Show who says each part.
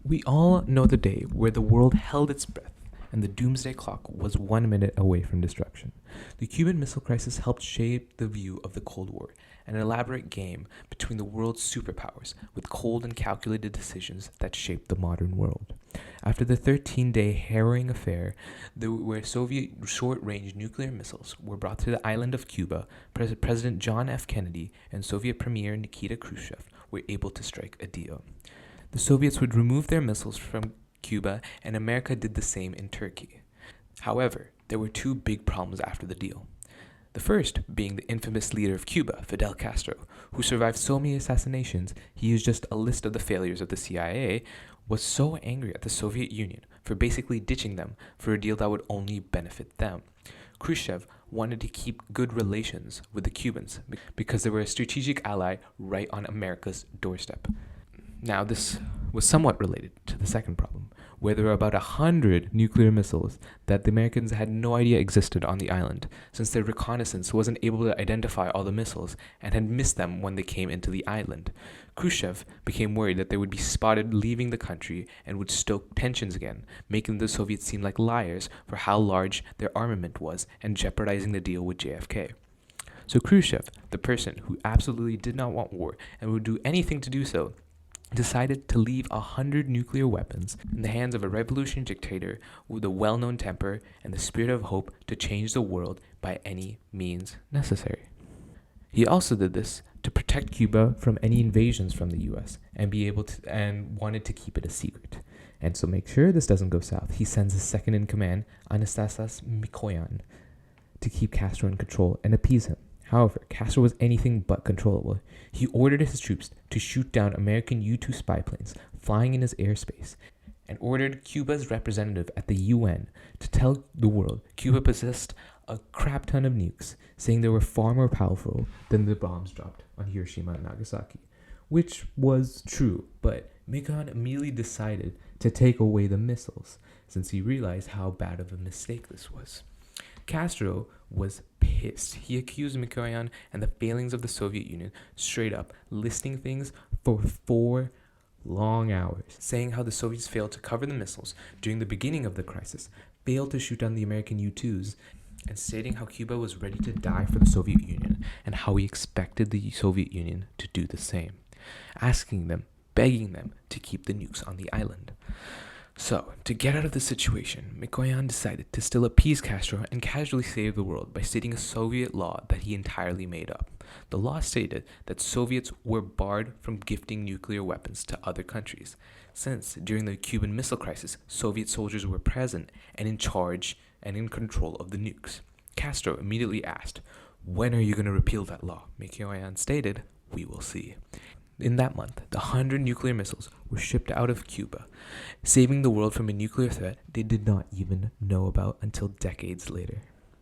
Speaker 1: We all know the day where the world held its breath and the doomsday clock was 1 minute away from destruction. The Cuban Missile Crisis helped shape the view of the Cold War, an elaborate game between the world's superpowers with cold and calculated decisions that shaped the modern world. After the 13-day harrowing affair, where Soviet short-range nuclear missiles were brought to the island of Cuba, President John F. Kennedy and Soviet Premier Nikita Khrushchev were able to strike a deal. The Soviets would remove their missiles from Cuba, and America did the same in Turkey. However, there were two big problems after the deal. The first being the infamous leader of Cuba, Fidel Castro, who survived so many assassinations he used just a list of the failures of the CIA, was so angry at the Soviet Union for basically ditching them for a deal that would only benefit them. Khrushchev wanted to keep good relations with the Cubans because they were a strategic ally right on America's doorstep. Now, this was somewhat related to the second problem, where there were about 100 nuclear missiles that the Americans had no idea existed on the island, since their reconnaissance wasn't able to identify all the missiles and had missed them when they came into the island. Khrushchev became worried that they would be spotted leaving the country and would stoke tensions again, making the Soviets seem like liars for how large their armament was and jeopardizing the deal with JFK. So Khrushchev, the person who absolutely did not want war and would do anything to do so, decided to leave 100 nuclear weapons in the hands of a revolutionary dictator with a well-known temper and the spirit of hope to change the world by any means necessary. He also did this to protect Cuba from any invasions from the US and wanted to keep it a secret. And to make sure this doesn't go south, he sends his second in command, Anastasas Mikoyan, to keep Castro in control and appease him. However, Castro was anything but controllable. He ordered his troops to shoot down American U-2 spy planes flying in his airspace and ordered Cuba's representative at the UN to tell the world Cuba possessed a crap ton of nukes, saying they were far more powerful than the bombs dropped on Hiroshima and Nagasaki, which was true, but Mikoyan immediately decided to take away the missiles since he realized how bad of a mistake this was. Castro was pissed. He accused Mikoyan and the failings of the Soviet Union straight up, listing things for 4 long hours, saying how the Soviets failed to cover the missiles during the beginning of the crisis, failed to shoot down the American U-2s, and stating how Cuba was ready to die for the Soviet Union and how he expected the Soviet Union to do the same, asking them, begging them to keep the nukes on the island. So, to get out of the situation, Mikoyan decided to still appease Castro and casually save the world by stating a Soviet law that he entirely made up. The law stated that Soviets were barred from gifting nuclear weapons to other countries, since during the Cuban Missile Crisis, Soviet soldiers were present and in charge and in control of the nukes. Castro immediately asked, "When are you going to repeal that law?" Mikoyan stated, "We will see." In that month, the 100 nuclear missiles were shipped out of Cuba, saving the world from a nuclear threat they did not even know about until decades later.